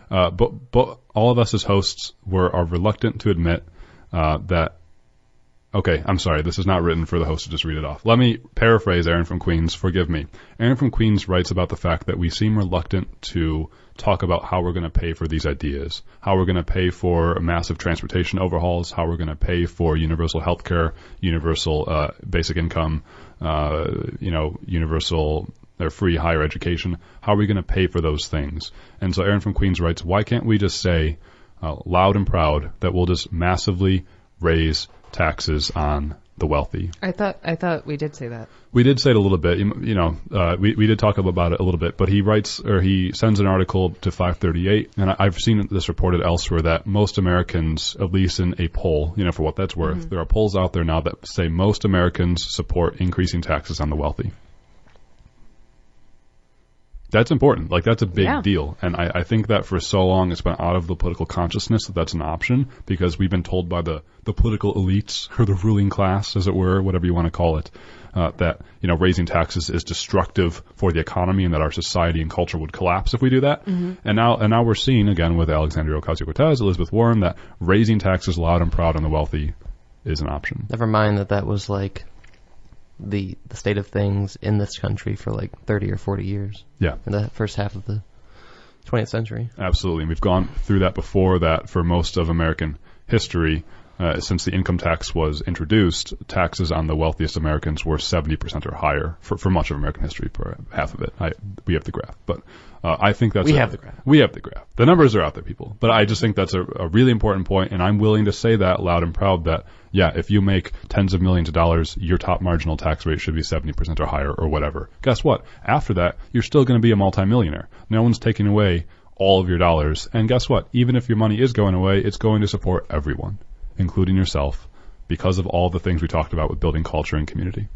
all of us as hosts are reluctant to admit that. Okay, I'm sorry. This is not written for the host to just read it off. Let me paraphrase Aaron from Queens. Forgive me. Aaron from Queens writes about the fact that we seem reluctant to talk about how we're going to pay for these ideas, how we're going to pay for massive transportation overhauls, how we're going to pay for universal health care, universal basic income, universal or free higher education. How are we going to pay for those things? And so Aaron from Queens writes, why can't we just say loud and proud that we'll just massively raise taxes on the wealthy. I thought we did say that. We did say it a little bit. We did talk about it a little bit, but he sends an article to 538, and I've seen this reported elsewhere that most Americans, at least in a poll, for what that's worth, there are polls out there now that say most Americans support increasing taxes on the wealthy. That's important. Like, that's a big deal. And I think that for so long it's been out of the political consciousness that that's an option, because we've been told by the political elites, or the ruling class, as it were, whatever you want to call it, that, raising taxes is destructive for the economy and that our society and culture would collapse if we do that. And now we're seeing, again, with Alexandria Ocasio-Cortez, Elizabeth Warren, that raising taxes loud and proud on the wealthy is an option. Never mind that was like the state of things in this country for like 30 or 40 years. Yeah. In the first half of the 20th century. Absolutely. And we've gone through that before, that for most of American history, since the income tax was introduced, taxes on the wealthiest Americans were 70% or higher for much of American history, for half of it. We have the graph, but I think that's... We have the graph. We have the graph. The numbers are out there, people. But I just think that's a really important point, and I'm willing to say that loud and proud, that, yeah, if you make tens of millions of dollars, your top marginal tax rate should be 70% or higher, or whatever. Guess what? After that, you're still going to be a multimillionaire. No one's taking away all of your dollars. And guess what? Even if your money is going away, it's going to support everyone, including yourself, because of all the things we talked about with building culture and community.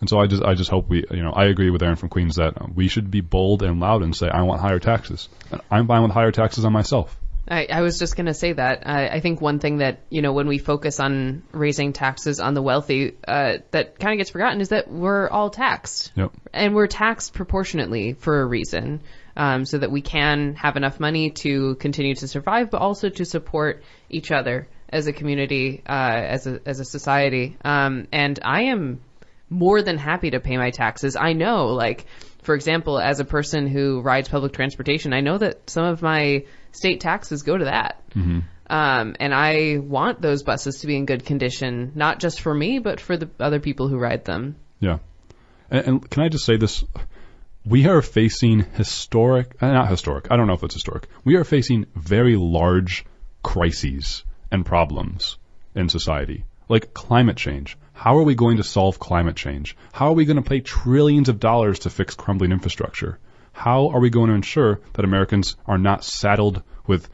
And so I just hope I agree with Aaron from Queens that we should be bold and loud and say, I want higher taxes. And I'm fine with higher taxes on myself. I was just going to say that. I think one thing that, when we focus on raising taxes on the wealthy, that kind of gets forgotten is that we're all taxed. Yep. And we're taxed proportionately for a reason, so that we can have enough money to continue to survive, but also to support each other as a community, as a society. And I am more than happy to pay my taxes. I know, like, for example, as a person who rides public transportation, I know that some of my state taxes go to that. Mm-hmm. And I want those buses to be in good condition, not just for me, but for the other people who ride them. Yeah. And can I just say this? We are facing not historic, I don't know if it's historic. We are facing very large crises and problems in society, like climate change. How are we going to solve climate change? How are we going to pay trillions of dollars to fix crumbling infrastructure? How are we going to ensure that Americans are not saddled with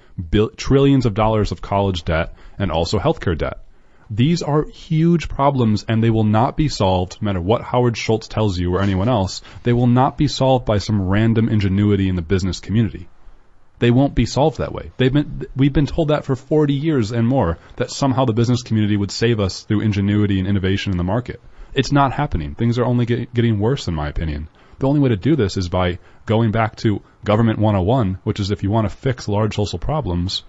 trillions of dollars of college debt and also healthcare debt? These are huge problems, and they will not be solved, no matter what Howard Schultz tells you or anyone else. They will not be solved by some random ingenuity in the business community. They won't be solved that way. We've been told that for 40 years and more, that somehow the business community would save us through ingenuity and innovation in the market. It's not happening. Things are only getting worse, in my opinion. The only way to do this is by going back to Government 101, which is if you want to fix large social problems,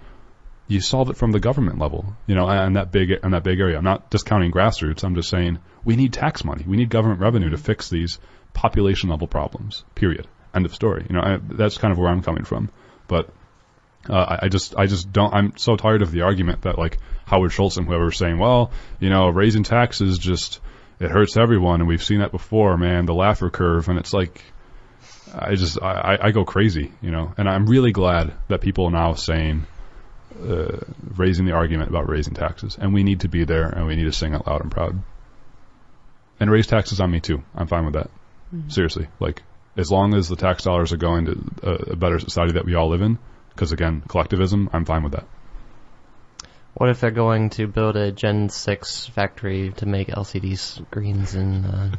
you solve it from the government level, and that big area. I'm not discounting grassroots. I'm just saying we need tax money. We need government revenue to fix these population level problems, period. End of story. That's kind of where I'm coming from. But I just don't. I'm so tired of the argument that, like, Howard Schultz and whoever are saying, well, raising taxes it hurts everyone, and we've seen that before, man. The Laffer curve, and it's like, I go crazy, And I'm really glad that people are now saying, raising the argument about raising taxes, and we need to be there, and we need to sing it loud and proud, and raise taxes on me too. I'm fine with that. Mm-hmm. Seriously, like, as long as the tax dollars are going to a better society that we all live in, because again, collectivism, I'm fine with that. What if they're going to build a Gen 6 factory to make LCD screens in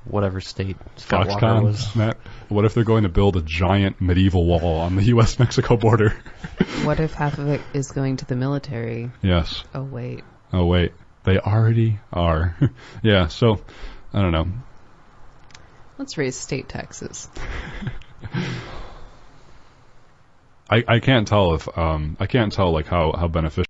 whatever state Scott Walker was? Matt, what if they're going to build a giant medieval wall on the U.S.-Mexico border? What if half of it is going to the military? Yes. Oh, wait. They already are. Yeah, so, I don't know. Let's raise state taxes. I can't tell if how beneficial